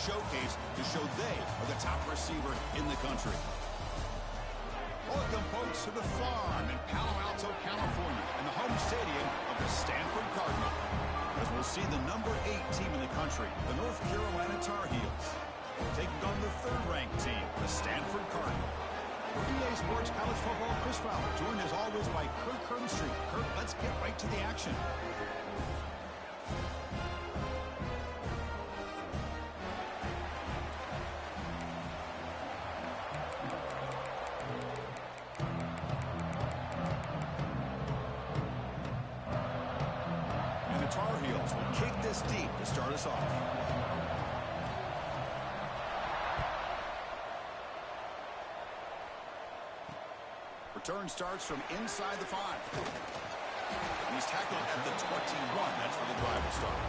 showcase to show they are the top receiver in the country. Welcome, folks, to the farm in Palo Alto, California, and the home stadium of the Stanford Cardinal. As we'll see the number 8 team in the country, the North Carolina Tar Heels, taking on the third-ranked team, the Stanford Cardinal. For EA Sports College Football, Chris Fowler, joined as always by Kirk Herbstreit. Kirk, let's get right to the action. And the Tar Heels will kick this deep to start us off. Return starts from inside the 5. And he's tackled at the 21. That's where the drive will start.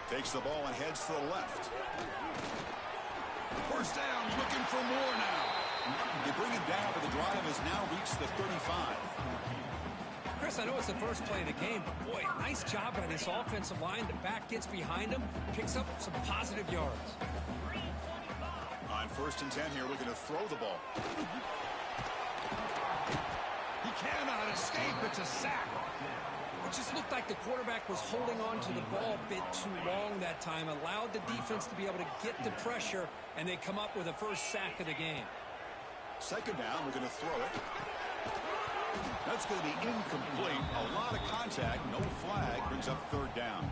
Takes the ball and heads to the left. First down, looking for more now. They bring it down, but the drive has now reached the 35. Chris, I know it's the first play of the game, but boy, nice job by this offensive line. The back gets behind him, picks up some positive yards. On 1st and 10 here, looking to throw the ball. He cannot escape. It's a sack. It just looked like the quarterback was holding on to the ball a bit too long that time, allowed the defense to be able to get the pressure, and they come up with a first sack of the game. Second down, we're going to throw it. That's going to be incomplete. A lot of contact, no flag, brings up 3rd down.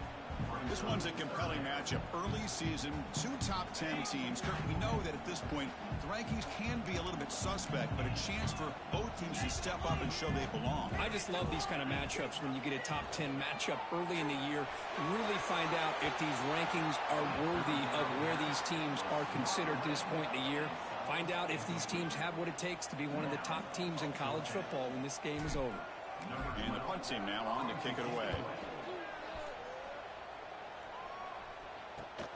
This one's a compelling matchup. Early season, 2 top 10 teams. Kirk, we know that at this point, the rankings can be a little bit suspect, but a chance for both teams to step up and show they belong. I just love these kind of matchups when you get a top 10 matchup early in the year. Really find out if these rankings are worthy of where these teams are considered at this point in the year. Find out if these teams have what it takes to be one of the top teams in college football when this game is over. And the punt team now on to kick it away.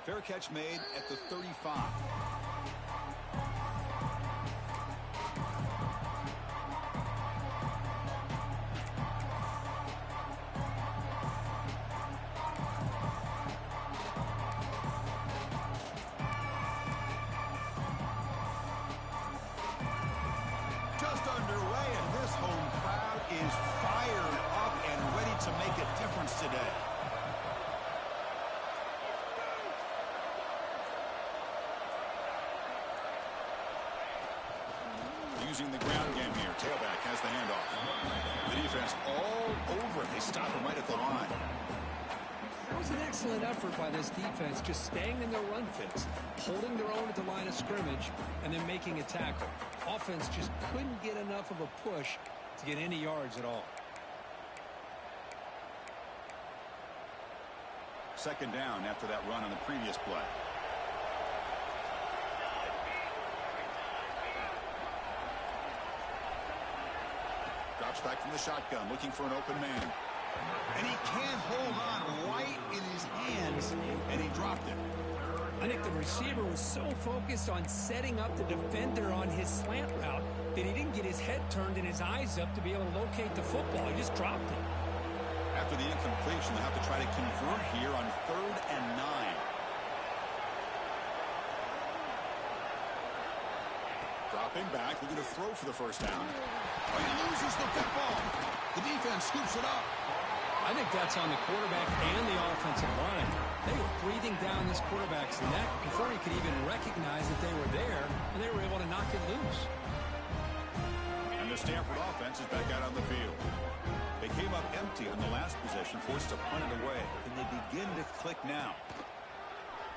Fair catch made at the 35. Just underway, and this home crowd is fired up and ready to make a difference today. Using the ground game here. Tailback has the handoff. The defense all over it. They stop him right at the line. That was an excellent effort by this defense, just staying in their run fits, holding their own at the line of scrimmage, and then making a tackle. Offense just couldn't get enough of a push to get any yards at all. Second down after that run on the previous play. Drops back from the shotgun, looking for an open man. And he can't hold on right in his hands, and he dropped it. I think the receiver was so focused on setting up the defender on his slant route that he didn't get his head turned and his eyes up to be able to locate the football. He just dropped it. After the incompletion, they'll have to try to convert here on 3rd and 9. Dropping back, looking to throw for the first down. Oh, he loses the football. The defense scoops it up. I think that's on the quarterback and the offensive line. They were breathing down this quarterback's neck before he could even recognize that they were there, and they were able to knock it loose. And the Stanford offense is back out on the field. They came up empty on the last possession, forced to punt it away. And they begin to click now.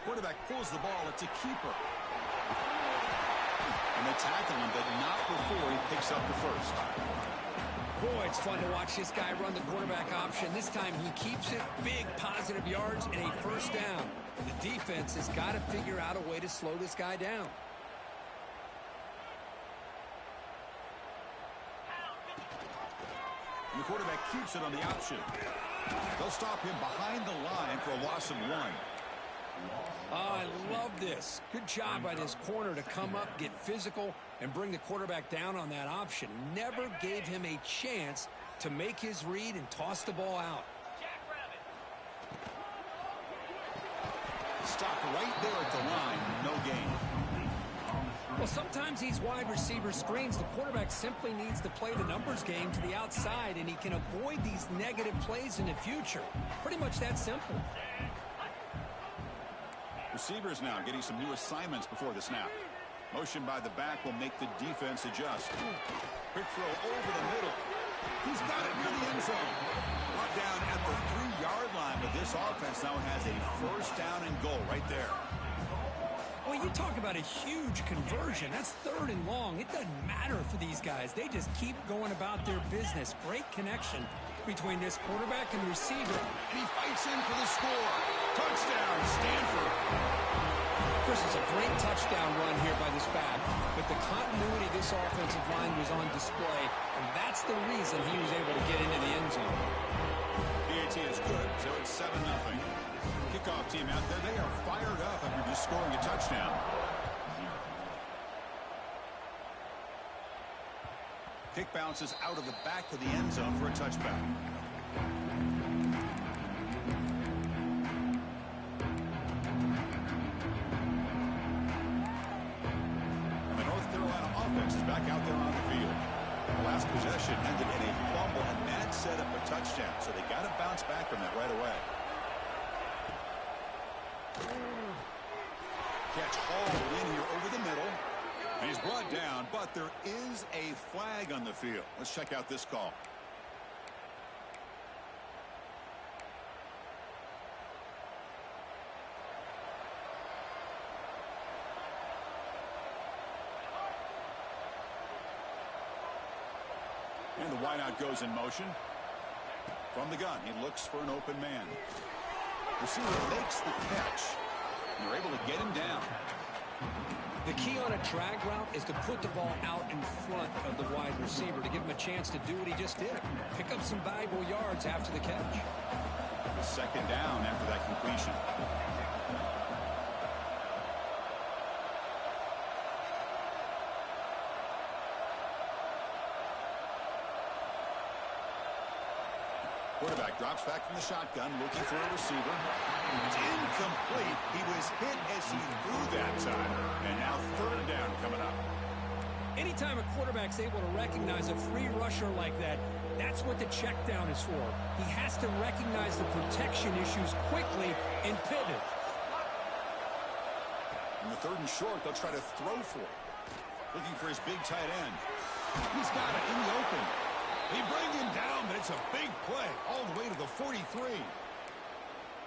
Quarterback pulls the ball. It's a keeper. And they tackle him, but not before he picks up the first. Boy, it's fun to watch this guy run the quarterback option. This time he keeps it, big positive yards, and a first down. The defense has got to figure out a way to slow this guy down. And the quarterback keeps it on the option. They'll stop him behind the line for a loss of 1. I love this. Good job by this corner to come up, get physical, and bring the quarterback down on that option. Never gave him a chance to make his read and toss the ball out. Stopped right there at the line. No gain. Well, sometimes these wide receiver screens, the quarterback simply needs to play the numbers game to the outside, and he can avoid these negative plays in the future. Pretty much that simple. Receivers now getting some new assignments before the snap. Motion by the back will make the defense adjust. Quick throw over the middle. He's got it near the end zone. Brought down at the 3-yard line, but this offense now has a first down and goal right there. Well, you talk about a huge conversion. That's 3rd and long. It doesn't matter for these guys. They just keep going about their business. Great connection between this quarterback and receiver. And he fights in for the score. Touchdown, Stanford. This is a great touchdown run here by this back, but the continuity of this offensive line was on display, and that's the reason he was able to get into the end zone. PAT is good, so it's 7-0. Kickoff team out there, they are fired up after just scoring a touchdown. Kick bounces out of the back of the end zone for a touchback. Offense is back out there on the field. The last possession ended in a fumble, and that set up a touchdown, so they got to bounce back from that right away. Catch hauled in here over the middle, and he's brought down, but there is a flag on the field. Let's check out this call. And the wideout goes in motion. From the gun, he looks for an open man. Receiver makes the catch. And they're able to get him down. The key on a drag route is to put the ball out in front of the wide receiver to give him a chance to do what he just did. Pick up some valuable yards after the catch. A 2nd down after that completion. Quarterback drops back from the shotgun, looking for a receiver. It's incomplete. He was hit as he threw that time. And now 3rd down coming up. Anytime a quarterback's able to recognize a free rusher like that, that's what the check down is for. He has to recognize the protection issues quickly and pivot. In the 3rd and short, they'll try to throw for it. Looking for his big tight end. He's got it in the open. They bring him down, but it's a big play all the way to the 43.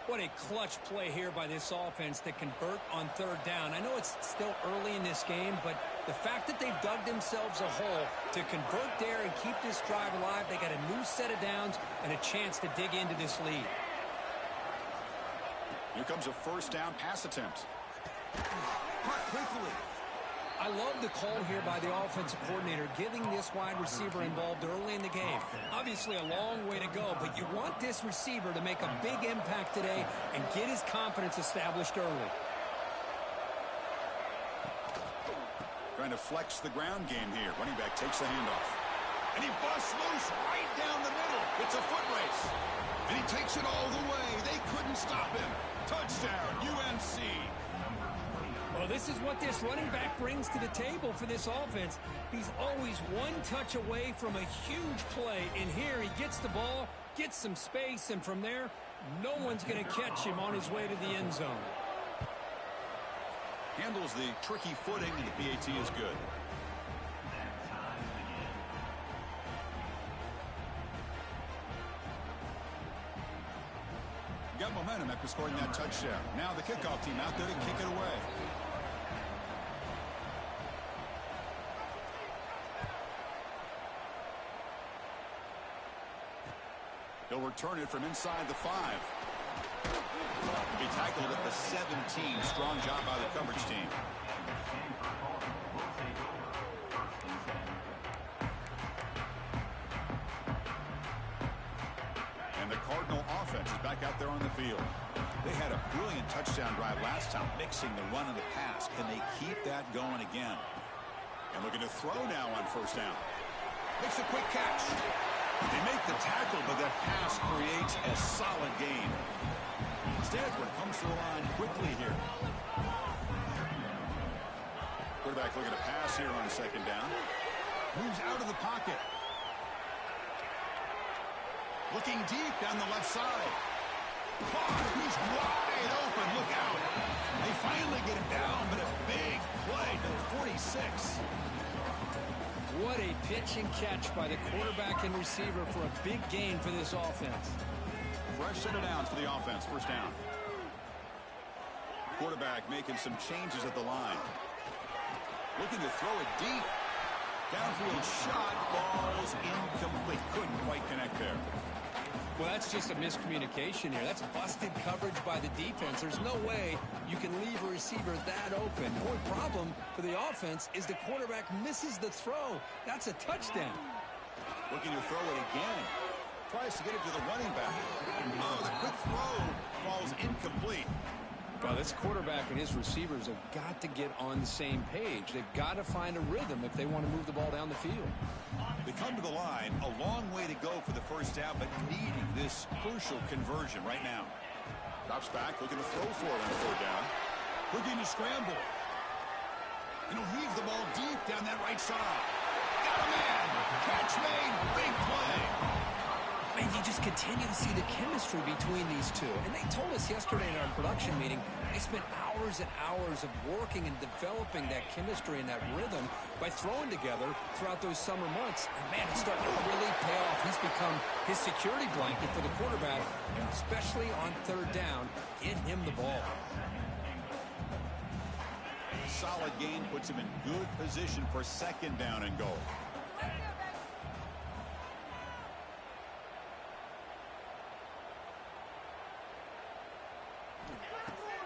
What a clutch play here by this offense to convert on 3rd down. I know it's still early in this game, but the fact that they've dug themselves a hole to convert there and keep this drive alive, they got a new set of downs and a chance to dig into this lead. Here comes a 1st down pass attempt. Caught quickly. I love the call here by the offensive coordinator, getting this wide receiver involved early in the game. Obviously a long way to go, but you want this receiver to make a big impact today and get his confidence established early. Trying to flex the ground game here. Running back takes the handoff. And he busts loose right down the middle. It's a foot race. And he takes it all the way. They couldn't stop him. Touchdown, UNC. Well, this is what this running back brings to the table for this offense. He's always one touch away from a huge play. And here he gets the ball, gets some space, and from there, no one's going to catch him on his way to the end zone. Handles the tricky footing, and the PAT is good. Got momentum after scoring that touchdown. Now the kickoff team out there to kick it away. He'll return it from inside the 5. He tackled at the 17. Strong job by the coverage team. And the Cardinal offense is back out there on the field. They had a brilliant touchdown drive last time, mixing the run and the pass. Can they keep that going again? And looking to throw now on first down. Makes a quick catch. They make the tackle, but that pass creates a solid gain. Stanford comes to the line quickly here. Quarterback looking to pass here on second down. Moves out of the pocket. Looking deep down the left side. Oh, he's wide open. Look out. They finally get him down, but a big play to the 46. What a pitch and catch by the quarterback and receiver for a big gain for this offense. Fresh set of downs for the offense. First down. Quarterback making some changes at the line. Looking to throw it deep. Downfield shot. Falls incomplete. Couldn't quite connect there. Well, that's just a miscommunication here. That's busted coverage by the defense. There's no way you can leave a receiver that open. The only problem for the offense is the quarterback misses the throw. That's a touchdown. Looking to throw it again. Tries to get it to the running back. Oh, the quick throw falls incomplete. Well, this quarterback and his receivers have got to get on the same page. They've got to find a rhythm if they want to move the ball down the field. They come to the line, a long way to go for the first down, but needing this crucial conversion right now. Drops back, looking to throw for it on third down. Looking to scramble. And he'll heave the ball deep down that right side. Got a man! Catch made! Big play! And you just continue to see the chemistry between these two. And they told us yesterday in our production meeting, they spent hours and hours of working and developing that chemistry and that rhythm by throwing together throughout those summer months. And, man, it's starting to really pay off. He's become his security blanket for the quarterback, and especially on third down, get him the ball. Solid gain puts him in good position for second down and goal.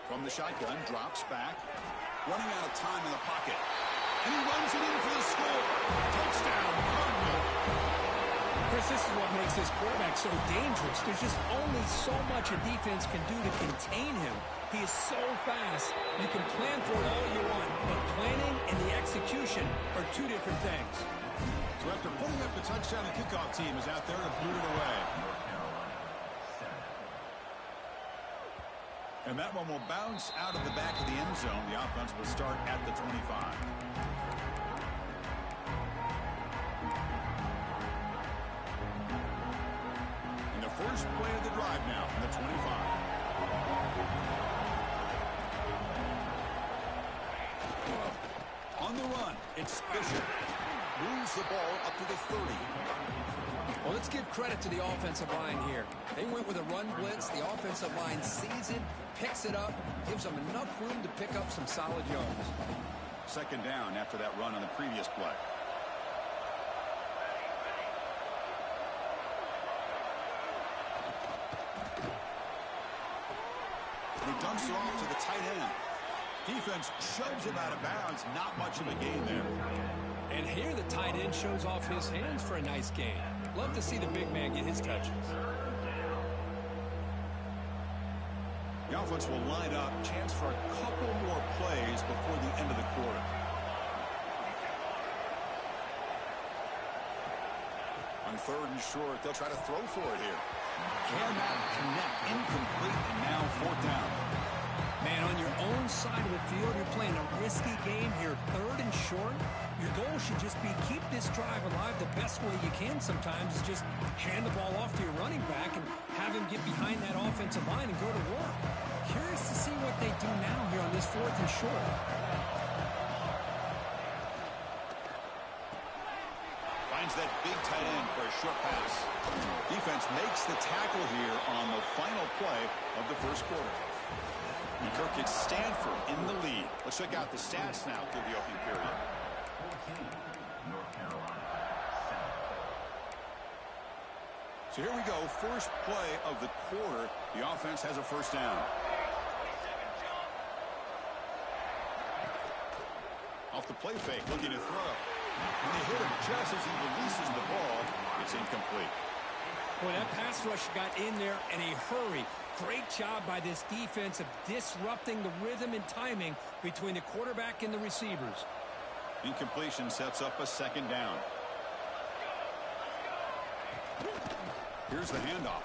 From the shotgun, drops back. Running out of time in the pocket. And he runs it in for the score. Touchdown, Cardinal. Chris, this is what makes this quarterback so dangerous. There's just only so much a defense can do to contain him. He is so fast. You can plan for it all you want, but planning and the execution are two different things. So after putting up the touchdown, the kickoff team is out there to boot it away. And that one will bounce out of the back of the end zone. The offense will start at the 25. And the first play of the drive now from the 25. On the run, it's Bishop. Moves the ball up to the 30. Well, let's give credit to the offensive line here. They went with a run blitz. The offensive line sees it, picks it up, gives them enough room to pick up some solid yards. Second down after that run on the previous play. He dumps it off to the tight end. Defense shoves it out of bounds. Not much of a gain there. And here the tight end shows off his hands for a nice gain. Love to see the big man get his touches. The offense will line up. Chance for a couple more plays before the end of the quarter. On third and short, they'll try to throw for it here. Cannot connect. Incomplete, and now fourth down. Man, on your own side of the field, you're playing a risky game here. Third and short. Your goal should just be keep this drive alive the best way you can sometimes is just hand the ball off to your running back and have him get behind that offensive line and go to work. Curious to see what they do now here on this fourth and short. Finds that big tight end for a short pass. Defense makes the tackle here on the final play of the first quarter. And Kirk, it's Stanford in the lead. Let's check out the stats now through the opening period. So here we go. First play of the quarter. The offense has a first down. Off the play fake, looking to throw. And they hit him just as he releases the ball. It's incomplete. Boy, that pass rush got in there in a hurry. Great job by this defense of disrupting the rhythm and timing between the quarterback and the receivers. Incompletion sets up a second down. Here's the handoff.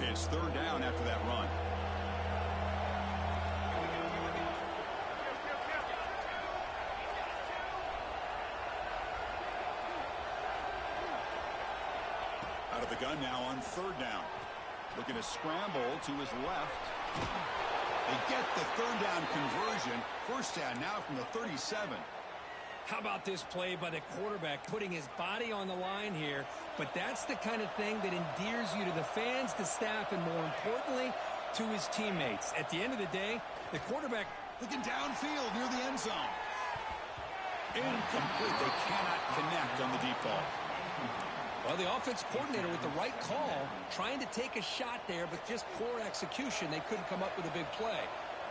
It's third down after that run. Out of the gun now on third down. Looking to scramble to his left. They get the third down conversion. First down now from the 37. How about this play by the quarterback, putting his body on the line here? But that's the kind of thing that endears you to the fans, the staff, and more importantly, to his teammates. At the end of the day, the quarterback looking downfield near the end zone. Incomplete. They cannot connect on the deep ball. Well, the offense coordinator with the right call, trying to take a shot there, but just poor execution. They couldn't come up with a big play.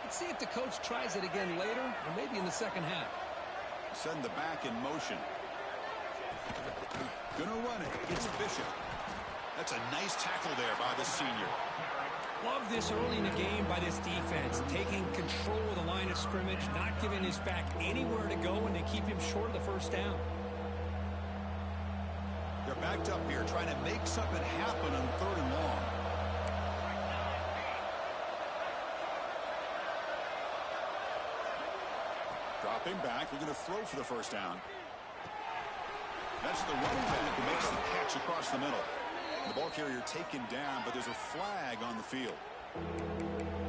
Let's see if the coach tries it again later, or maybe in the second half. Send the back in motion. Gonna run it. It's Bishop. That's a nice tackle there by the senior. Love this early in the game by this defense, taking control of the line of scrimmage, not giving his back anywhere to go, and they keep him short of the first down. They're backed up here, trying to make something happen on third and long. Dropping back, we're going to throw for the first down. That's the running back who makes the catch across the middle. The ball carrier taken down, but there's a flag on the field.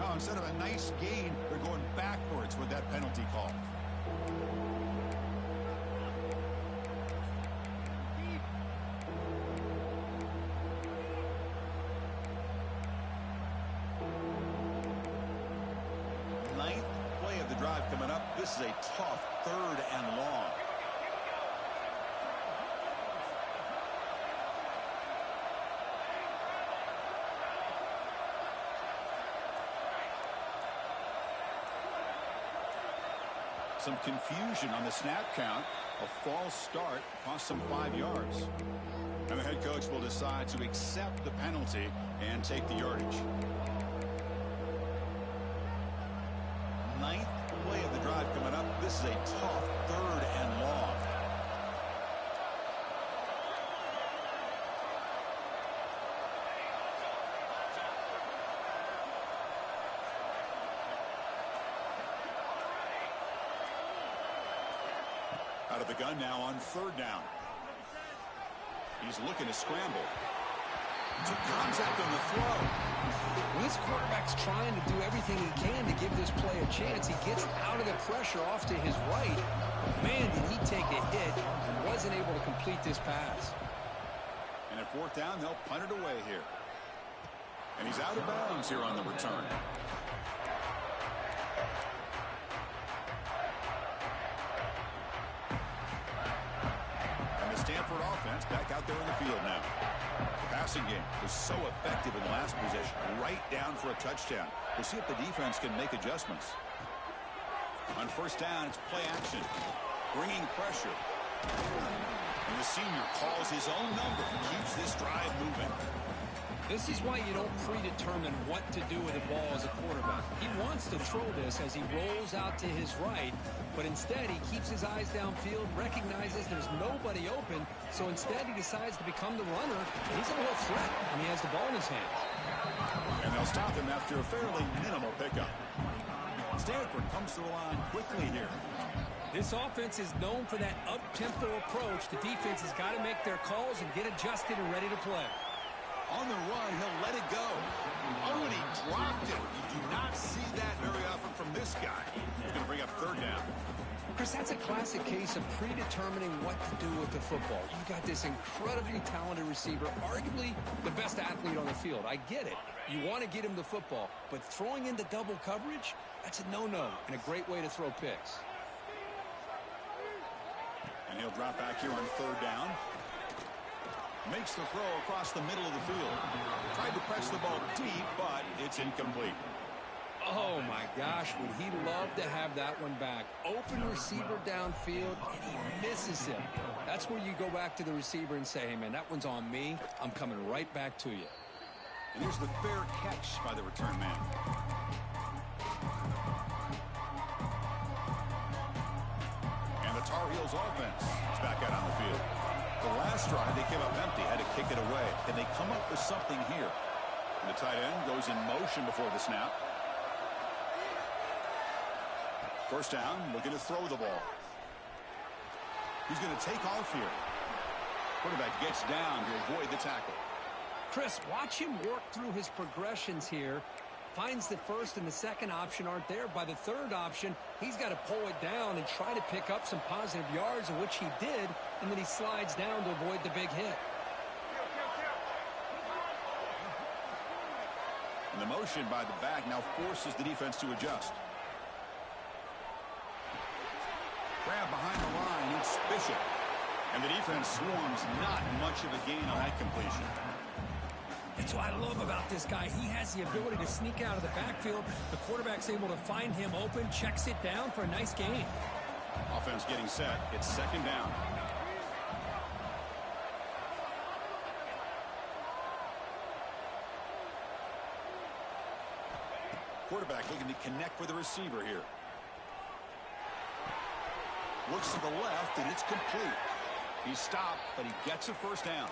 Oh, instead of a nice gain, they're going backwards with that penalty call. Ninth play of the drive coming up. This is a tough third and long. Some confusion on the snap count. A false start cost them 5 yards. And the head coach will decide to accept the penalty and take the yardage. Ninth play of the drive coming up. This is a tough third and long. Out of the gun now on third down. He's looking to scramble. Took contact on the throw. Well, this quarterback's trying to do everything he can to give this play a chance. He gets out of the pressure off to his right. Man, did he take a hit and wasn't able to complete this pass. And at fourth down, they'll punt it away here. And he's out of bounds here on the return. Stanford offense back out there in the field now. The passing game was so effective in the last possession, right down for a touchdown. We'll see if the defense can make adjustments. On first down, it's play action, bringing pressure. And the senior calls his own number and keeps this drive moving. This is why you don't predetermine what to do with the ball as a quarterback. He wants to throw this as he rolls out to his right, but instead he keeps his eyes downfield, recognizes there's nobody open, so instead he decides to become the runner. He's a real threat when he has the ball in his hand. And they'll stop him after a fairly minimal pickup. Stanford comes to the line quickly here. This offense is known for that up-tempo approach. The defense has got to make their calls and get adjusted and ready to play. On the run, he'll let it go. Oh, and he dropped it. You do not see that very often from this guy. He's going to bring up third down. Chris, that's a classic case of predetermining what to do with the football. You've got this incredibly talented receiver, arguably the best athlete on the field. I get it. You want to get him the football, but throwing into double coverage, that's a no-no and a great way to throw picks. And he'll drop back here on third down. Makes the throw across the middle of the field. Tried to press the ball deep, but it's incomplete. Oh, my gosh, would he love to have that one back. Open receiver downfield, and he misses him. That's where you go back to the receiver and say, hey, man, that one's on me. I'm coming right back to you. And here's the fair catch by the return man. And the Tar Heels offense is back out on the field. The last drive, they came up empty, had to kick it away. Can they come up with something here? And the tight end goes in motion before the snap. First down, looking to throw the ball. He's going to take off here. Quarterback gets down to avoid the tackle. Chris, watch him work through his progressions here. Finds the first and the second option aren't there. By the third option, he's got to pull it down and try to pick up some positive yards, of which he did, and then he slides down to avoid the big hit. And the motion by the back now forces the defense to adjust. Grab behind the line, it's Bishop. And the defense swarms, not much of a gain on that completion. That's what I love about this guy. He has the ability to sneak out of the backfield. The quarterback's able to find him open, checks it down for a nice gain. Offense getting set. It's second down. Quarterback looking to connect with the receiver here. Looks to the left, and it's complete. He stopped, but he gets a first down.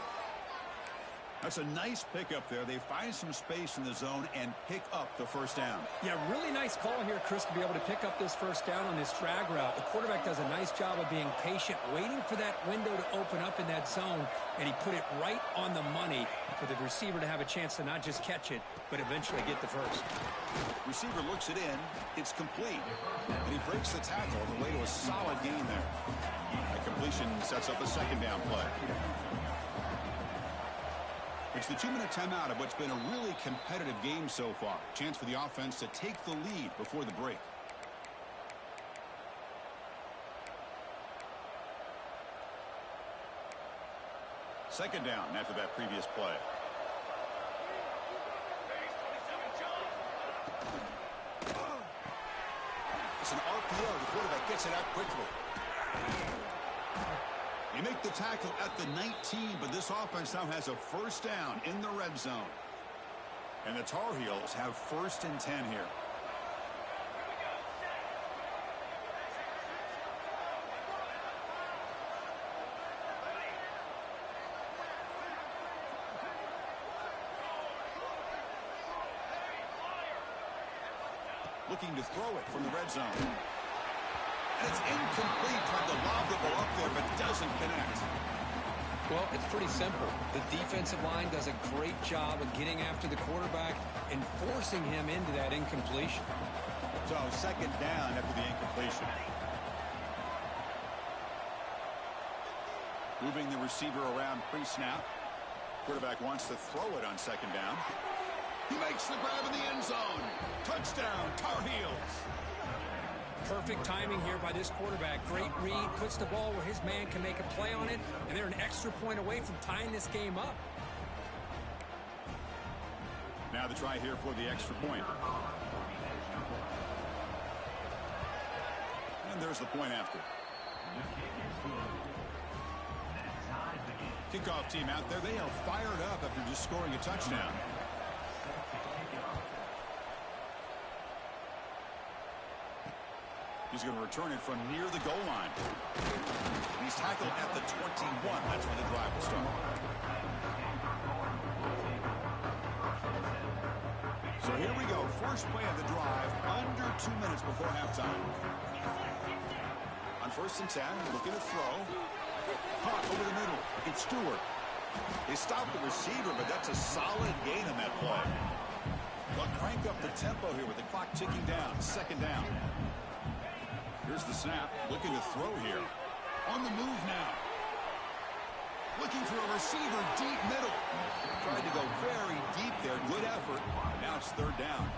That's a nice pickup there. They find some space in the zone and pick up the first down. Yeah, really nice call here, Chris, to be able to pick up this first down on this drag route. The quarterback does a nice job of being patient, waiting for that window to open up in that zone, and he put it right on the money for the receiver to have a chance to not just catch it, but eventually get the first. Receiver looks it in. It's complete. And he breaks the tackle on the way to a solid gain there. That completion sets up a second down play. It's the 2-minute timeout of what's been a really competitive game so far. Chance for the offense to take the lead before the break. Second down after that previous play. It's an RPO. The quarterback gets it out quickly. They make the tackle at the 19, but this offense now has a first down in the red zone. And the Tar Heels have first and 10 here. Looking to throw it from the red zone. And it's incomplete. Tried to lob the ball up there, but doesn't connect. Well, it's pretty simple. The defensive line does a great job of getting after the quarterback and forcing him into that incompletion. So second down after the incompletion. Moving the receiver around pre-snap. Quarterback wants to throw it on second down. He makes the grab in the end zone. Touchdown, Tar Heels. Perfect timing here by this quarterback. Great read, puts the ball where his man can make a play on it, and they're an extra point away from tying this game up. Now the try here for the extra point. And there's the point after. Kickoff team out there, they are fired up after just scoring a touchdown. He's going to return it from near the goal line. He's tackled at the 21. That's where the drive will start. So here we go. First play of the drive, under 2 minutes before halftime. On first and 10, looking to throw. Caught over the middle. It's Stewart. They stopped the receiver, but that's a solid gain on that play. They'll crank up the tempo here with the clock ticking down. Second down. Here's the snap. Looking to throw here. On the move now. Looking for a receiver deep middle. Tried to go very deep there. Good effort. Now it's third down.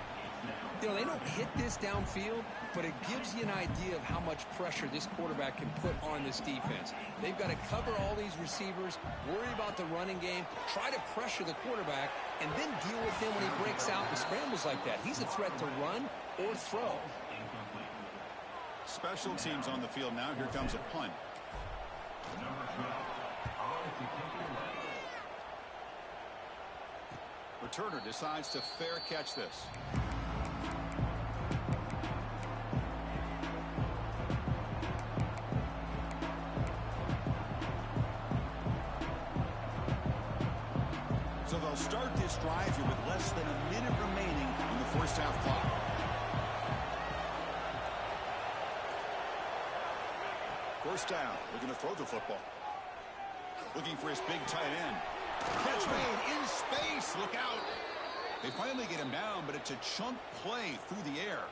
You know, they don't hit this downfield, but it gives you an idea of how much pressure this quarterback can put on this defense. They've got to cover all these receivers, worry about the running game, try to pressure the quarterback, and then deal with him when he breaks out and scrambles like that. He's a threat to run or throw. Special teams on the field now. Here comes a punt. Returner decides to fair catch this. So they'll start this drive here with less than a minute remaining in the first half clock. First down. They're going to throw the football. Looking for his big tight end. Catch made in space. Look out. They finally get him down, but it's a chunk play through the air.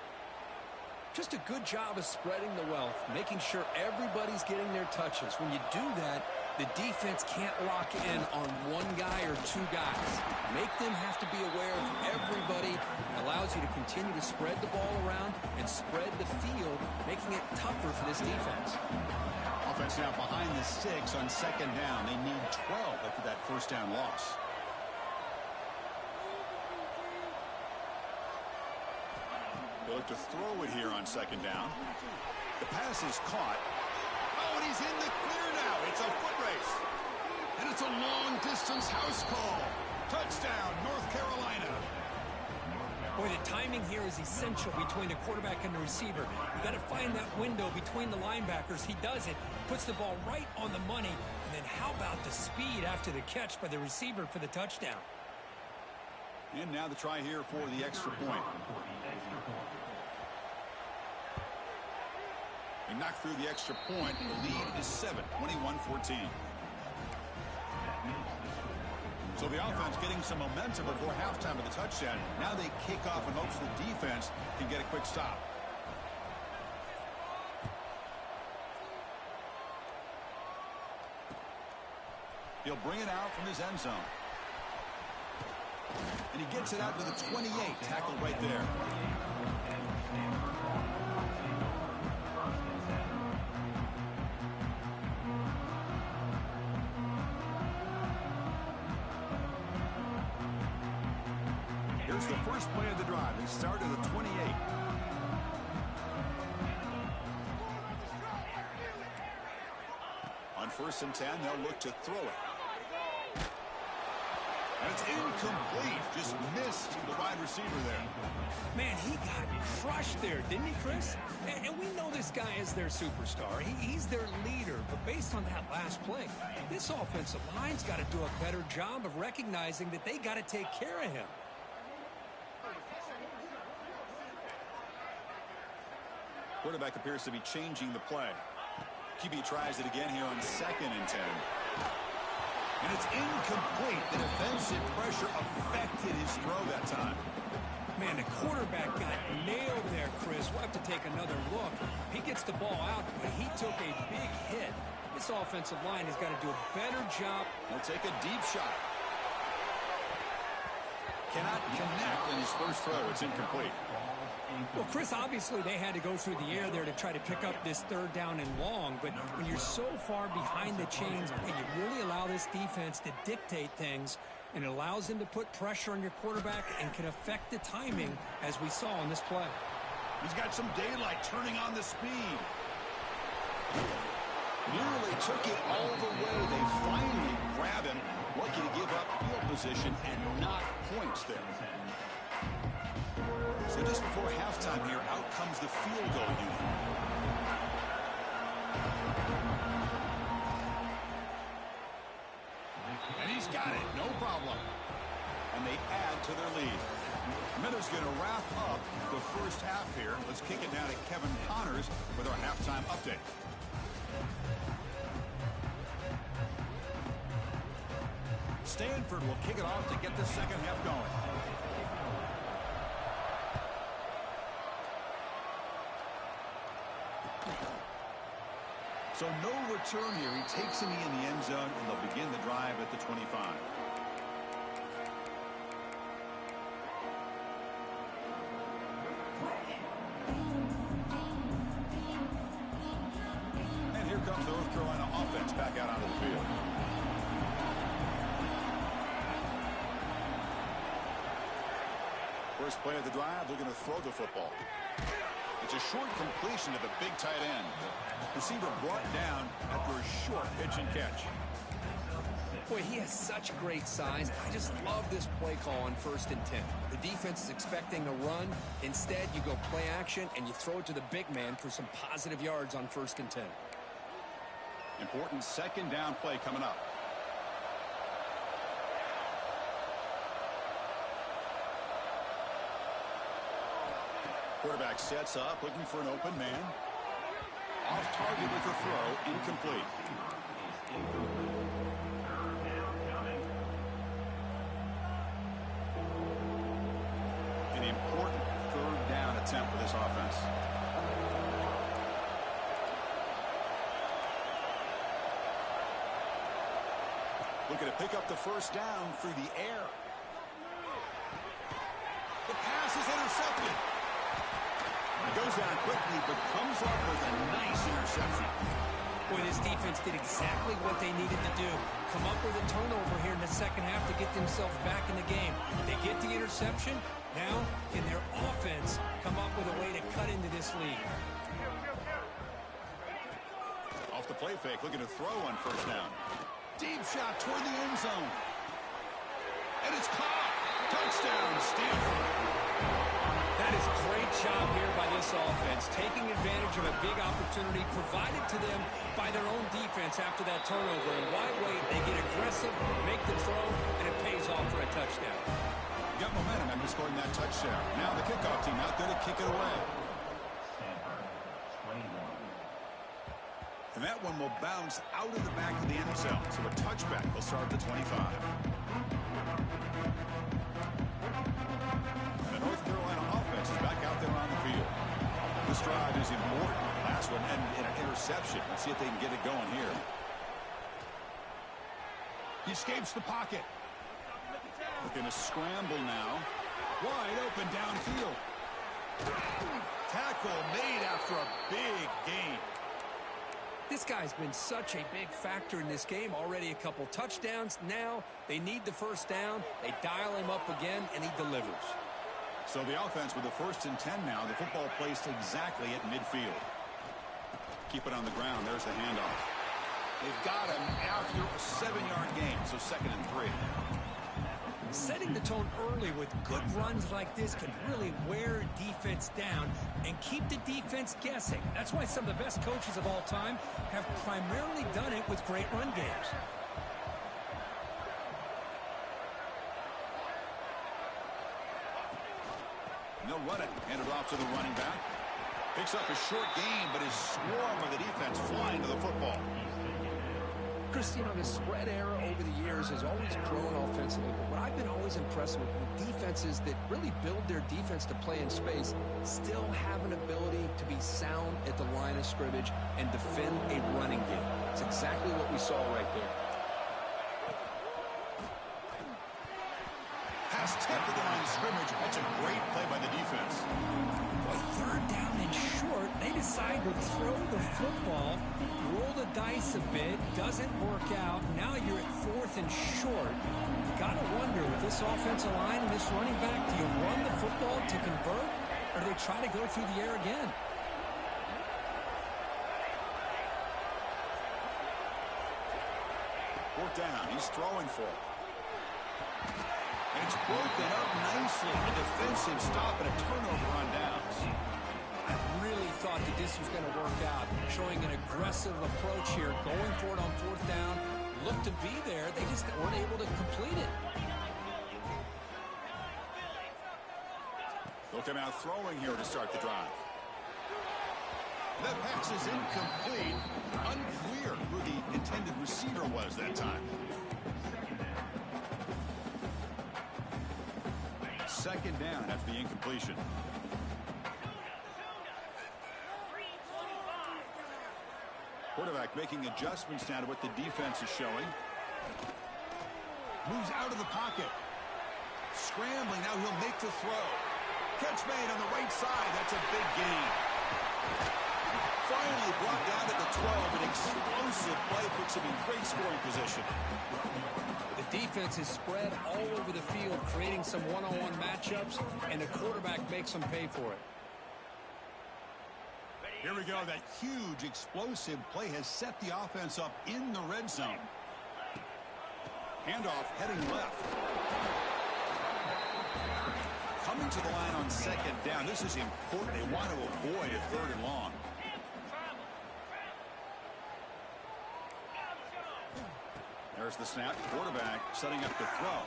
Just a good job of spreading the wealth, making sure everybody's getting their touches. When you do that, the defense can't lock in on one guy or two guys. Make them have to be aware of everybody. It allows you to continue to spread the ball around and spread the field, making it tougher for this defense. Offense now behind the sticks on second down. They need 12 after that first down loss. They look to throw it here on second down. The pass is caught. Oh, and he's in the clear now. It's a foot race. And it's a long-distance house call. Touchdown, North Carolina. Boy, the timing here is essential between the quarterback and the receiver. You got to find that window between the linebackers. He does it, puts the ball right on the money. And then how about the speed after the catch by the receiver for the touchdown? And now the try here for the extra point. They knock through the extra point. The lead is 7, 21-14. So the offense getting some momentum before halftime of the touchdown. Now they kick off in hopes the defense can get a quick stop. He'll bring it out from his end zone. And he gets it out to the 28. Tackled right there. Here's the first play of the drive. They start at the 28. On 1st and 10, they'll look to throw it. And it's incomplete. Just missed the wide receiver there. Man, he got crushed there, didn't he, Chris? And we know this guy is their superstar. He's their leader. But based on that last play, this offensive line's got to do a better job of recognizing that they got to take care of him. Quarterback appears to be changing the play. QB tries it again here on 2nd and 10. And it's incomplete. The defensive pressure affected his throw that time. Man, the quarterback got nailed there, Chris. We'll have to take another look. He gets the ball out, but he took a big hit. This offensive line has got to do a better job. He'll take a deep shot. Cannot connect on his first throw. It's incomplete. Well, Chris, obviously they had to go through the air there to try to pick up this 3rd down and long, but when you're so far behind the chains, you really allow this defense to dictate things, and it allows them to put pressure on your quarterback and can affect the timing, as we saw in this play. He's got some daylight turning on the speed. Nearly took it all the way. They finally grab him. Lucky to give up field position and not points there. So just before halftime here, out comes the field goal unit. And he's got it, no problem. And they add to their lead. Miller's going to wrap up the first half here. Let's kick it now to Kevin Connors with our halftime update. Stanford will kick it off to get the second half going. So no return here. He takes a knee in the end zone, and they'll begin the drive at the 25. The North Carolina offense back out onto the field. First play of the drive, they're going to throw the football. It's a short completion to the big tight end. Receiver brought down after a short pitch and catch. Boy, he has such great size. I just love this play call on 1st and 10. The defense is expecting a run. Instead, you go play action and you throw it to the big man for some positive yards on 1st and 10. Important second down play coming up. Quarterback sets up, looking for an open man. Off target with a throw, incomplete. An important third down attempt for this offense. Looking to pick up the first down through the air. The pass is intercepted. It goes down quickly, but comes up with a nice interception. Boy, this defense did exactly what they needed to do. Come up with a turnover here in the second half to get themselves back in the game. They get the interception. Now, can their offense come up with a way to cut into this lead? Off the play fake, looking to throw on first down. Deep shot toward the end zone. And it's caught. Touchdown, Stanford. That is a great job here by this offense, taking advantage of a big opportunity provided to them by their own defense after that turnover. And why wait? They get aggressive, make the throw, and it pays off for a touchdown. Got momentum after scoring that touchdown. Now the kickoff team out there to kick it away. And that one will bounce out of the back of the end zone. So a touchback will start at the 25. The North Carolina offense is back out there on the field. This drive is important. Last one and an interception. Let's see if they can get it going here. He escapes the pocket. Looking to scramble now. Wide open downfield. Tackle made after a big gain. This guy's been such a big factor in this game. Already a couple touchdowns. Now they need the first down. They dial him up again, and he delivers. So the offense with the 1st and 10 now. The football placed exactly at midfield. Keep it on the ground. There's the handoff. They've got him after a 7-yard gain, so 2nd and 3. Setting the tone early with good runs like this can really wear defense down and keep the defense guessing. That's why some of the best coaches of all time have primarily done it with great run games. And they'll run it. Hand it off to the running back. Picks up a short gain, but his swarm of the defense flying to the football. Chris, you know, the spread era over the years has always grown offensively, but what I've been always impressed with defenses that really build their defense to play in space still have an ability to be sound at the line of scrimmage and defend a running game. It's exactly what we saw right there. Pass tipped at the line of scrimmage. That's a great play by the defense. Well, 3rd down and short, they decide to throw the football, roll the dice a bit, doesn't work out. Now you're at 4th and short. Gotta wonder, with this offensive line and this running back, do you run the football to convert, or do they try to go through the air again? 4th down. He's throwing for it. And it's broken up nicely. A defensive stop and a turnover on downs. I really thought that this was going to work out, showing an aggressive approach here, going for it on 4th down. Looked to be there. They just weren't able to complete it. They'll come out throwing here to start the drive. That pass is incomplete. Unclear who the intended receiver was that time. 2nd down after the incompletion. Quarterback making adjustments now to what the defense is showing. Moves out of the pocket. Scrambling, now he'll make the throw. Catch made on the right side. That's a big gain. Finally brought down at the 12. An explosive play puts him in great scoring position. The defense is spread all over the field, creating some one-on-one matchups, and the quarterback makes them pay for it. Here we go. That huge explosive play has set the offense up in the red zone. Handoff heading left. Coming to the line on second down. This is important. They want to avoid a third and long. There's the snap. Quarterback setting up to throw.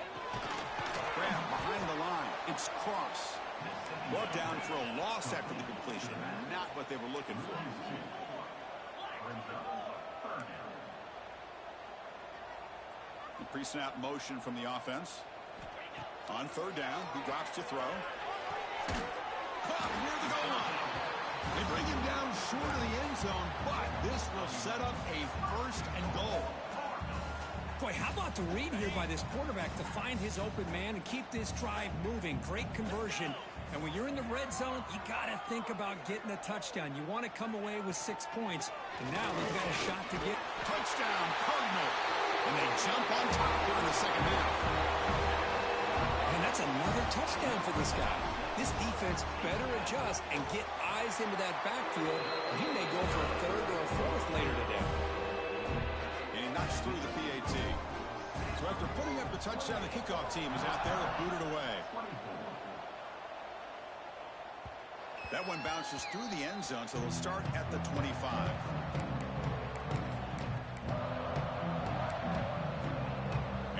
Grab behind the line. It's Cross. Brought down for a loss after the completion. Not what they were looking for. The pre-snap motion from the offense. On third down, he drops to throw. Caught near the goal line. They bring him down short of the end zone, but this will set up a first and goal. Boy, how about the read here by this quarterback to find his open man and keep this drive moving. Great conversion. And when you're in the red zone, you got to think about getting a touchdown. You want to come away with 6 points. And now they've got a shot to get. Touchdown, Cardinal. And they jump on top here in the second half. And that's another touchdown for this guy. This defense better adjust and get eyes into that backfield, or he may go for a third or a fourth later today. And he knocks through the PAT. So after putting up the touchdown, the kickoff team is out there to boot it away. That one bounces through the end zone, so they'll start at the 25.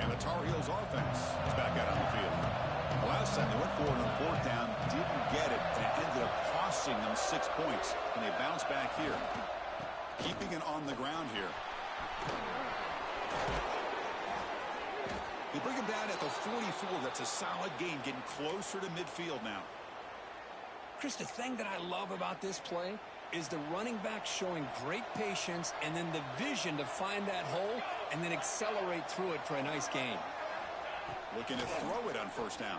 And the Tar Heels offense is back out on the field. The last time they went forward on fourth down, didn't get it, and it ended up costing them 6 points. And they bounce back here. Keeping it on the ground here. They bring him down at the 44. That's a solid gain, getting closer to midfield now. Chris, the thing that I love about this play is the running back showing great patience and then the vision to find that hole and then accelerate through it for a nice gain. Looking to throw it on first down.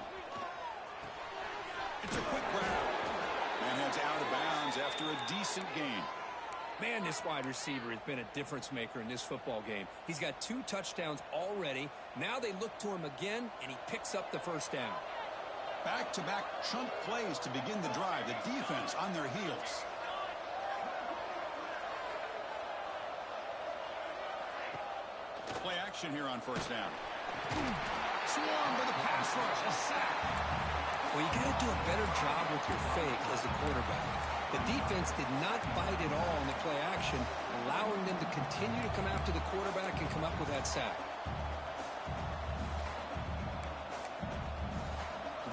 It's a quick grab. And heads out of bounds after a decent gain. Man, this wide receiver has been a difference maker in this football game. He's got 2 touchdowns already. Now they look to him again, and he picks up the first down. Back-to-back chunk plays to begin the drive. The defense on their heels. Play action here on first down. Swarmed by the pass rush. A sack. Well, you got to do a better job with your fake as the quarterback. The defense did not bite at all on the play action, allowing them to continue to come after the quarterback and come up with that sack.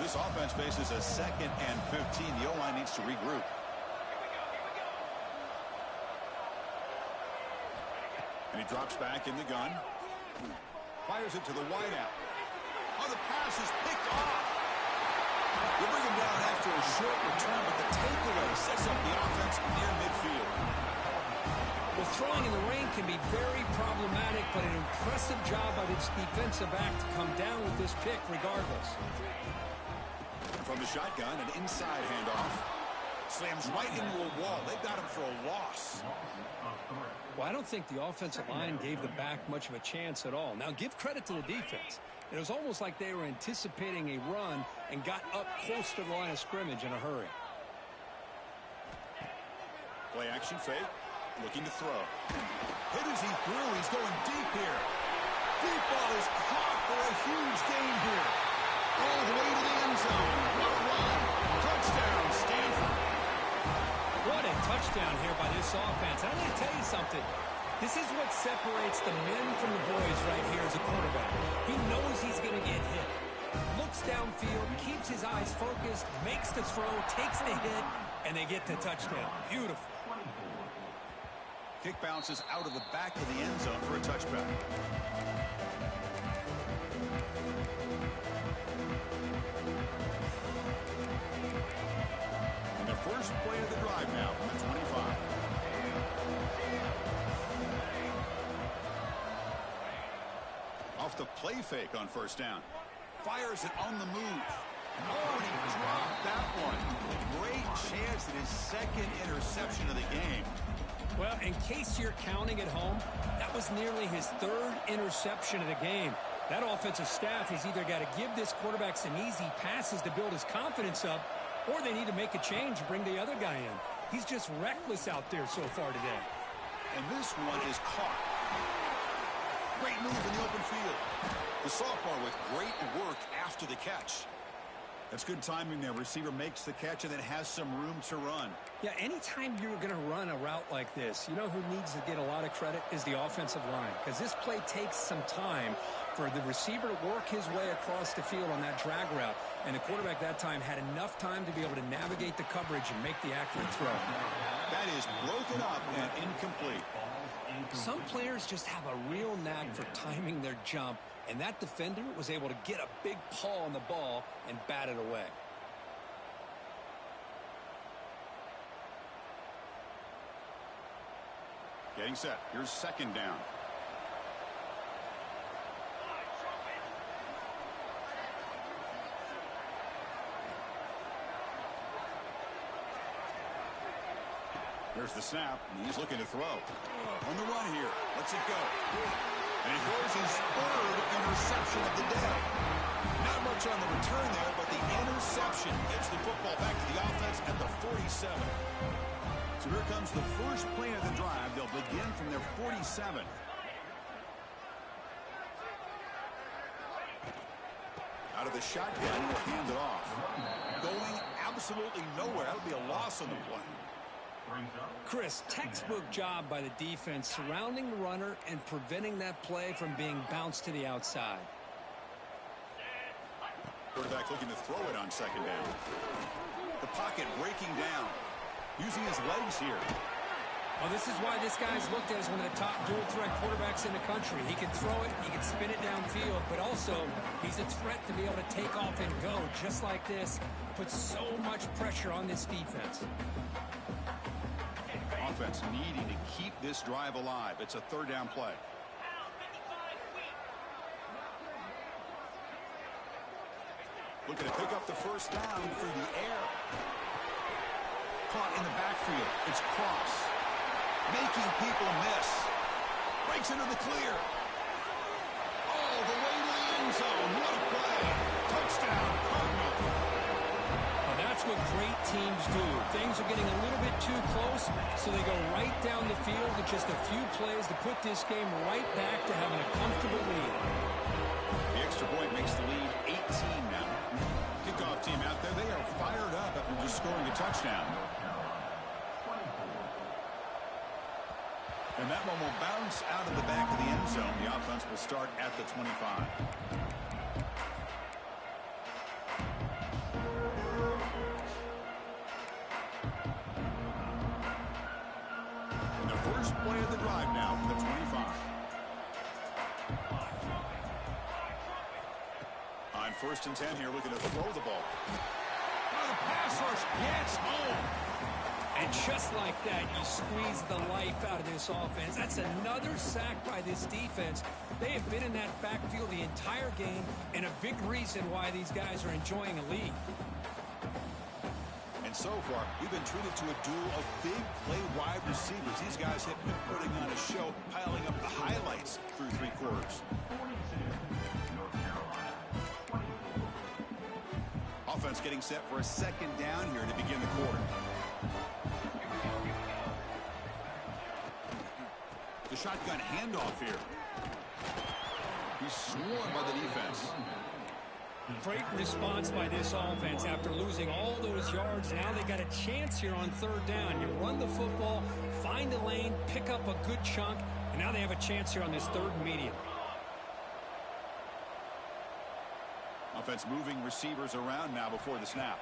This offense faces a 2nd and 15. The O-line needs to regroup. And he drops back in the gun. Fires it to the wideout. Oh, the pass is picked off. They bring him down after a short return, but the takeaway sets up the offense near midfield. Well, throwing in the rain can be very problematic, but an impressive job by this defensive back to come down with this pick regardless. From the shotgun, an inside handoff. Slams right into a wall. They've got him for a loss. Well, I don't think the offensive line gave the back much of a chance at all. Now, give credit to the defense. It was almost like they were anticipating a run and got up close to the line of scrimmage in a hurry. Play action fake. Looking to throw. Hit as he threw. He's going deep here. Deep ball is caught for a huge gain here. All the way to the end zone. What a run. Touchdown, Stanford. What a touchdown here by this offense. I'm going to tell you something. This is what separates the men from the boys right here as a quarterback. He knows he's going to get hit. Looks downfield, keeps his eyes focused, makes the throw, takes the hit, and they get the touchdown. Beautiful. Kick bounces out of the back of the end zone for a touchback. And the first play of the drive now from the 25. Off the play fake on first down. Fires it on the move. Oh, and he dropped that one. Great chance at his second interception of the game. Well, in case you're counting at home, that was nearly his third interception of the game. That offensive staff has either got to give this quarterback some easy passes to build his confidence up, or they need to make a change and bring the other guy in. He's just reckless out there so far today. And this one is caught. Great move in the open field. The sophomore with great work after the catch. That's good timing there. Receiver makes the catch and then has some room to run. Yeah, anytime you're going to run a route like this, you know who needs to get a lot of credit is the offensive line, because this play takes some time for the receiver to work his way across the field on that drag route, and the quarterback that time had enough time to be able to navigate the coverage and make the accurate throw. That is broken up and incomplete. Some players just have a real knack for timing their jump, and that defender was able to get a big paw on the ball and bat it away. Getting set. Here's second down. There's the snap, and he's looking to throw. On the run here. Lets it go. And he throws his third interception of the day. Not much on the return there, but the interception gets the football back to the offense at the 47. So here comes the first play of the drive. They'll begin from their 47. Out of the shotgun, he'll hand it off. Going absolutely nowhere. That'll be a loss on the play. Chris, textbook job by the defense surrounding the runner and preventing that play from being bounced to the outside. Quarterback looking to throw it on second down. The pocket breaking down. Using his legs here. Well, this is why this guy's looked at as one of the top dual threat quarterbacks in the country. He can throw it, he can spin it downfield, but also he's a threat to be able to take off and go just like this. Puts so much pressure on this defense. Offense needing to keep this drive alive. It's a third down play. Looking to pick up the first down through the air. Caught in the backfield. It's Cross. Making people miss. Breaks into the clear. All the way to the end zone. What a play. Touchdown, Cardinal. Well, that's what great teams do. Things are getting a little bit too close, so they go right down the field with just a few plays to put this game right back to having a comfortable lead. The extra point makes the lead 18 now. Kickoff team out there, they are fired up after just scoring a touchdown. And that one will bounce out of the back of the end zone. The offense will start at the 25. And the first play of the drive now from the 25. On 1st and 10 here, looking to throw the ball. Oh, the pass rush gets home. And just like that, you squeeze the life out of this offense. That's another sack by this defense. They have been in that backfield the entire game, and a big reason why these guys are enjoying a lead. And so far, we've been treated to a duel of big play wide receivers. These guys have been putting on a show, piling up the highlights through three quarters. Offense getting set for a second down here to begin the quarter. The shotgun handoff here. He's swarmed by the defense. Great response by this offense after losing all those yards. Now they got a chance here on third down. You run the football, find a lane, pick up a good chunk, and now they have a chance here on this third and medium. Offense moving receivers around now before the snap.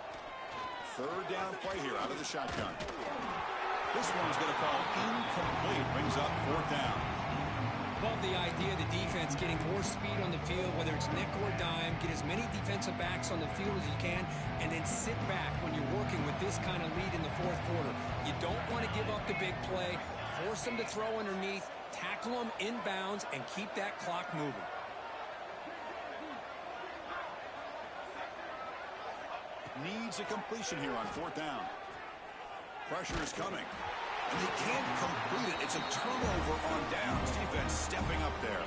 Third down play here out of the shotgun. This one's going to fall incomplete. Brings up fourth down. Love the idea of the defense getting more speed on the field, whether it's nickel or dime. Get as many defensive backs on the field as you can, and then sit back when you're working with this kind of lead in the fourth quarter. You don't want to give up the big play. Force them to throw underneath, tackle them inbounds, and keep that clock moving. needs a completion here on 4th down. Pressure is coming. And they can't complete it. It's a turnover on downs. Defense stepping up there.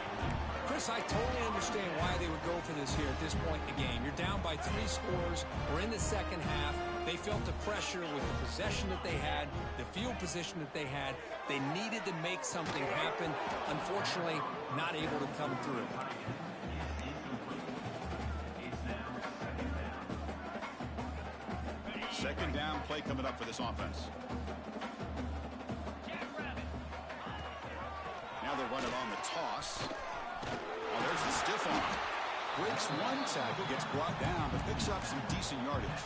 Chris, I totally understand why they would go for this here at this point in the game. You're down by 3 scores. We're in the second half. They felt the pressure with the possession that they had, the field position that they had. They needed to make something happen. Unfortunately, not able to come through. Second down play coming up for this offense. Now they're running on the toss. Oh, there's the stiff arm. Breaks one tackle, gets brought down, but picks up some decent yardage.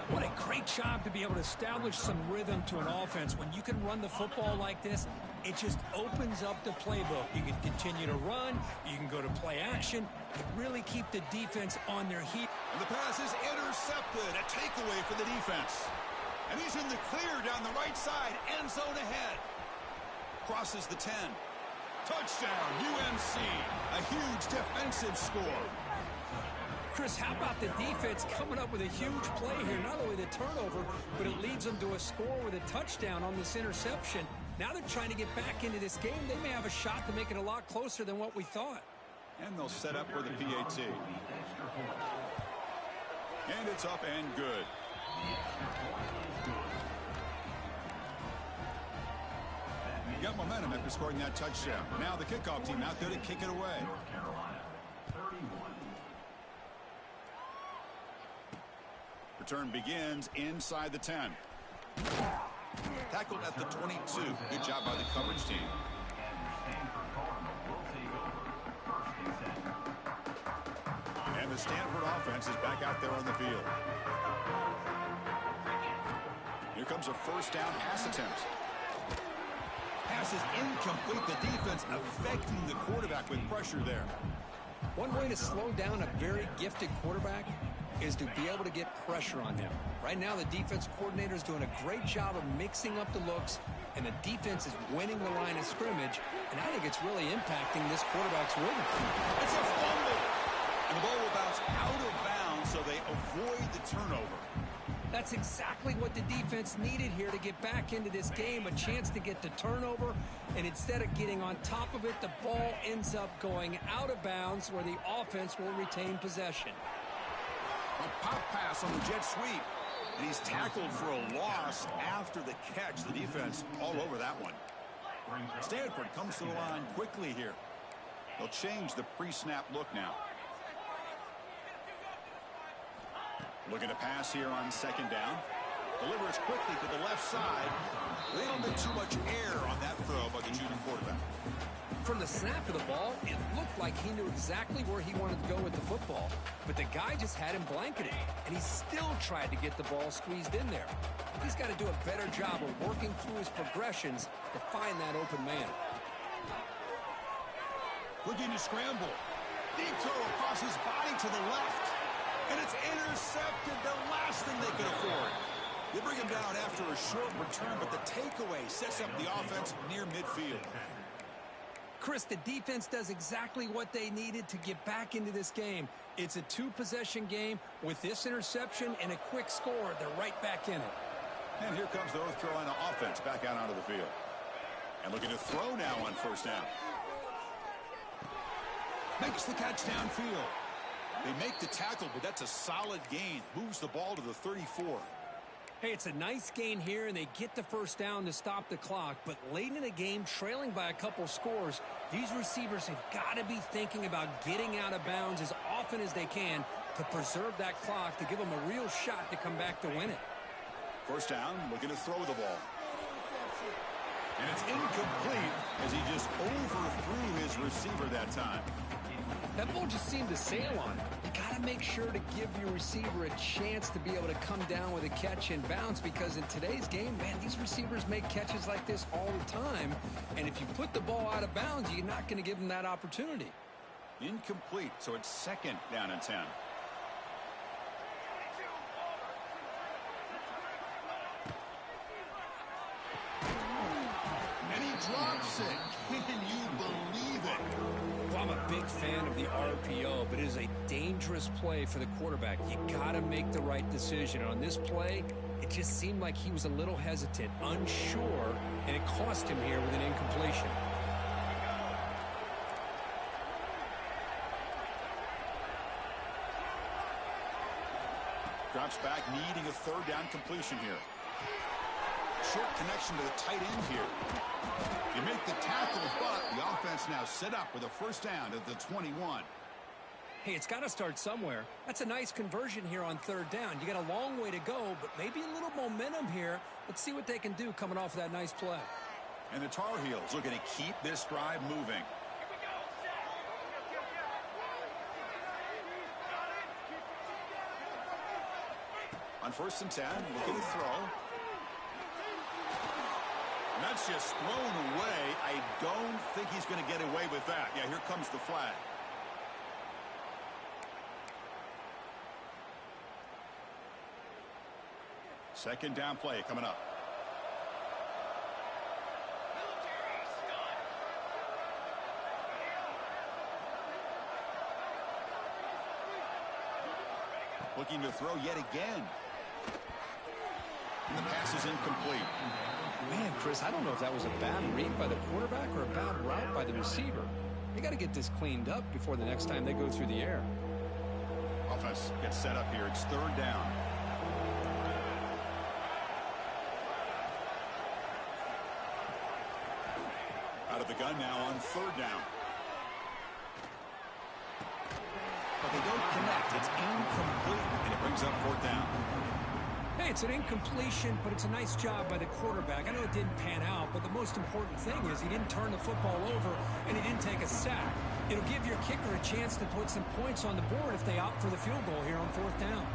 What a great job to be able to establish some rhythm to an offense. When you can run the football like this, it just opens up the playbook. You can continue to run. You can go to play action. You really keep the defense on their heat. And the pass is intercepted. A takeaway for the defense. And he's in the clear down the right side. End zone ahead. Crosses the 10. Touchdown, UMC. A huge defensive score. Chris, how about the defense coming up with a huge play here? Not only the turnover, but it leads them to a score with a touchdown on this interception. Now they're trying to get back into this game. They may have a shot to make it a lot closer than what we thought. And they'll set up for the PAT. And it's up and good. Got momentum after scoring that touchdown. Now the kickoff team out there to kick it away. Return begins inside the 10. Tackled at the 22. Good job by the coverage team. And the Stanford offense is back out there on the field. Here comes a first down pass attempt. Pass is incomplete. The defense affecting the quarterback with pressure there. One way to slow down a very gifted quarterback is to be able to get pressure on him. Right now, the defense coordinator is doing a great job of mixing up the looks, and the defense is winning the line of scrimmage, and I think it's really impacting this quarterback's rhythm. It's a fumble, and the ball will bounce out of bounds, so they avoid the turnover. That's exactly what the defense needed here to get back into this game, a chance to get the turnover, and instead of getting on top of it, the ball ends up going out of bounds where the offense will retain possession. A pop pass on the jet sweep, and he's tackled for a loss after the catch. The defense all over that one. Stanford comes to the line quickly here. They'll change the pre-snap look now. Looking to pass here on second down. Delivers quickly to the left side. A little bit too much air on that throw by the junior quarterback. From the snap of the ball, it looked like he knew exactly where he wanted to go with the football. But the guy just had him blanketed, and he still tried to get the ball squeezed in there. He's got to do a better job of working through his progressions to find that open man. Looking to scramble. Deep throw across his body to the left. And it's intercepted, the last thing they could afford. They bring him down after a short return, but the takeaway sets up the offense near midfield. Chris, the defense does exactly what they needed to get back into this game. It's a two-possession game. With this interception and a quick score, they're right back in it. And here comes the North Carolina offense back out onto the field. And looking to throw now on first down. Makes the catch downfield. They make the tackle, but that's a solid gain. Moves the ball to the 34. Hey, it's a nice gain here, and they get the first down to stop the clock. But late in the game, trailing by a couple scores, these receivers have got to be thinking about getting out of bounds as often as they can to preserve that clock, to give them a real shot to come back to win it. First down, looking to throw the ball. And it's incomplete as he just overthrew his receiver that time. That ball just seemed to sail on him. You got to make sure to give your receiver a chance to be able to come down with a catch and bounce, because in today's game, man, these receivers make catches like this all the time. And if you put the ball out of bounds, you're not going to give them that opportunity. Incomplete, so it's second down and 10. And he drops it. Can you believe it? Well, I'm a big fan of the RPO, but it is a dangerous dangerous play for the quarterback. You got to make the right decision. On this play, it just seemed like he was a little hesitant, unsure, and it cost him here with an incompletion. Drops back, needing a third down completion here. Short connection to the tight end here. You make the tackle, but the offense now set up with a first down at the 21. Hey, it's got to start somewhere. That's a nice conversion here on third down. You got a long way to go, but maybe a little momentum here. Let's see what they can do coming off of that nice play. And the Tar Heels looking to keep this drive moving. On 1st and 10, looking to throw. And that's just thrown away. I don't think he's going to get away with that. Yeah, here comes the flag. Second down play coming up. Looking to throw yet again. And the pass is incomplete. Man, Chris, I don't know if that was a bad read by the quarterback or a bad route by the receiver. They got to get this cleaned up before the next time they go through the air. Offense gets set up here. It's third down. Out of the gun now on third down. But they don't connect. It's incomplete, and it brings up fourth down. Hey, it's an incompletion, but it's a nice job by the quarterback. I know it didn't pan out, but the most important thing is he didn't turn the football over, and he didn't take a sack. It'll give your kicker a chance to put some points on the board if they opt for the field goal here on fourth down.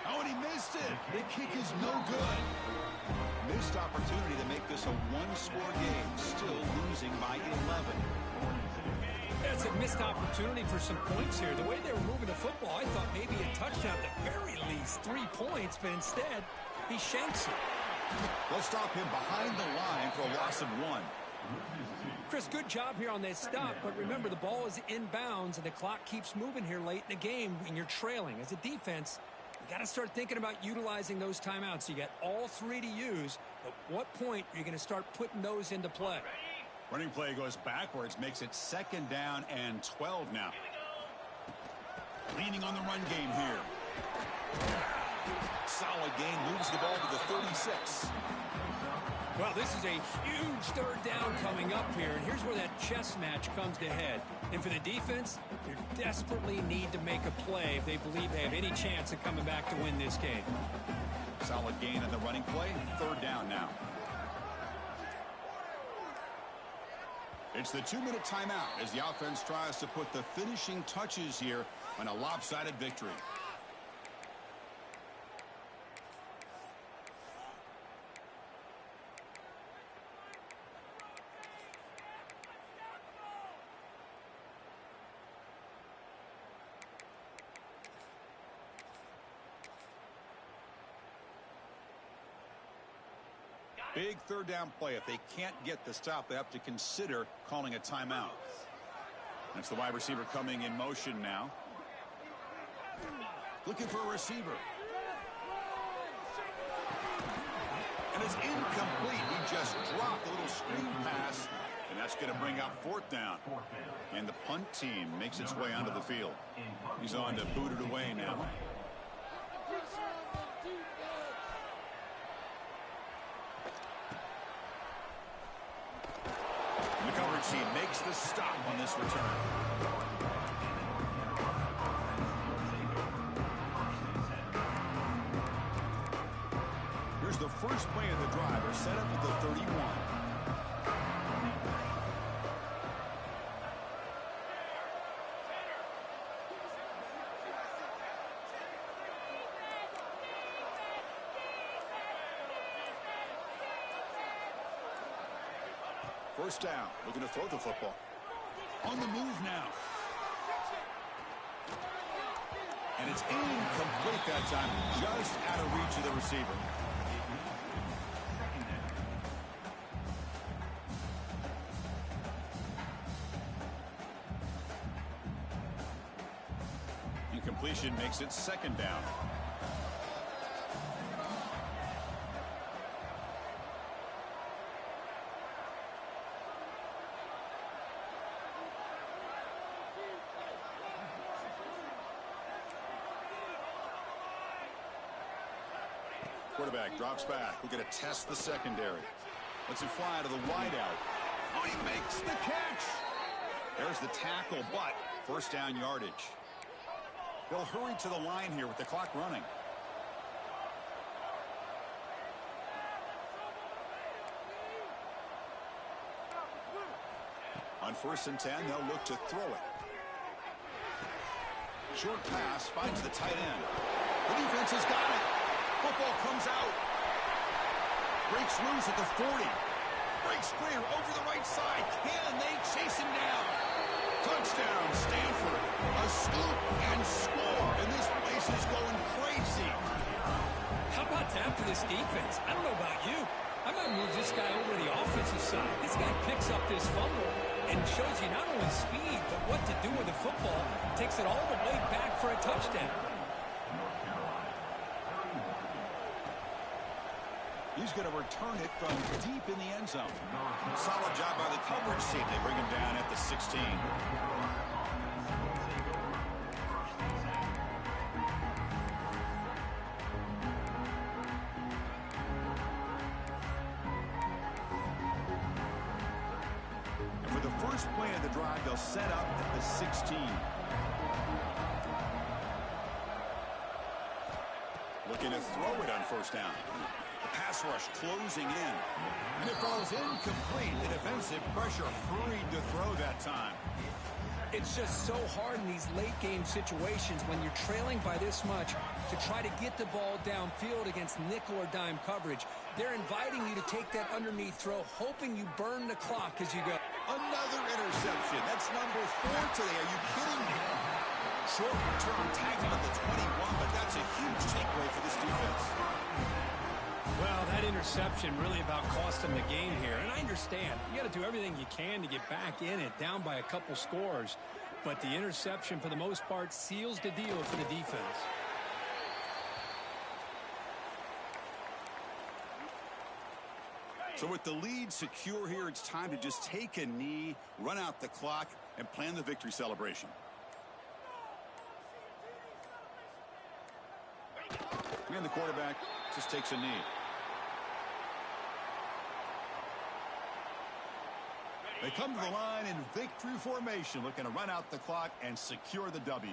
Oh, and he missed it. The kick is no good. Missed opportunity to make this a one-score game, still losing by 11. That's a missed opportunity for some points here. The way they were moving the football, I thought maybe a touchdown at the very least, 3 points, but instead, he shanks it. They'll stop him behind the line for a loss of 1. Chris, good job here on that stop, but remember, the ball is inbounds, and the clock keeps moving here late in the game, and you're trailing. As a defense, you got to start thinking about utilizing those timeouts. You got all 3 to use, but what point are you going to start putting those into play? Running play goes backwards, makes it second down and 12 now. Leaning on the run game here. Solid gain, moves the ball to the 36. Well, this is a huge third down coming up here, and here's where that chess match comes to head. And for the defense, they desperately need to make a play if they believe they have any chance of coming back to win this game. Solid gain on the running play, third down now. It's the 2-minute timeout as the offense tries to put the finishing touches here on a lopsided victory. Big third down play. If they can't get the stop, they have to consider calling a timeout. That's the wide receiver coming in motion now. Looking for a receiver. And it's incomplete. He just dropped a little screen pass, and that's going to bring up fourth down. And the punt team makes its way onto the field. He's on to boot it away now. The coverage team makes the stop on this return. Here's the first play of the drive. They're set up at the 31. First down, looking to throw the football. On the move now. And it's incomplete that time, just out of reach of the receiver. completion makes it second down. Quarterback drops back. We're going to test the secondary. Lets him fly to the wideout. Oh, he makes the catch. There's the tackle, but first down yardage. They'll hurry to the line here with the clock running. On 1st and 10, they'll look to throw it. Short pass finds the tight end. The defense has got it. Football comes out. Breaks loose at the 40. Breaks clear over the right side. Can they chase him down? Touchdown, Stanford. A scoop and score. And this place is going crazy. How about that for this defense? I don't know about you. I might move this guy over to the offensive side. This guy picks up this fumble and shows you not only speed, but what to do with the football. Takes it all the way back for a touchdown. He's going to return it from deep in the end zone. Solid job by the coverage team. They bring him down at the 16. And for the first play of the drive, they'll set up at the 16. Looking to throw it on 1st down. Pass rush closing in. And it falls incomplete. The defensive pressure hurried to throw that time. It's just so hard in these late game situations when you're trailing by this much to try to get the ball downfield against nickel or dime coverage. They're inviting you to take that underneath throw, hoping you burn the clock as you go. Another interception. That's number 4 today. Are you kidding me? Short return tackle at the 21, but that's a huge takeaway for this defense. Well, that interception really about cost them the game here. And I understand. You got to do everything you can to get back in it, down by a couple scores. But the interception, for the most part, seals the deal for the defense. So with the lead secure here, it's time to just take a knee, run out the clock, and plan the victory celebration. And the quarterback just takes a knee. They come to the line in victory formation, looking to run out the clock and secure the W.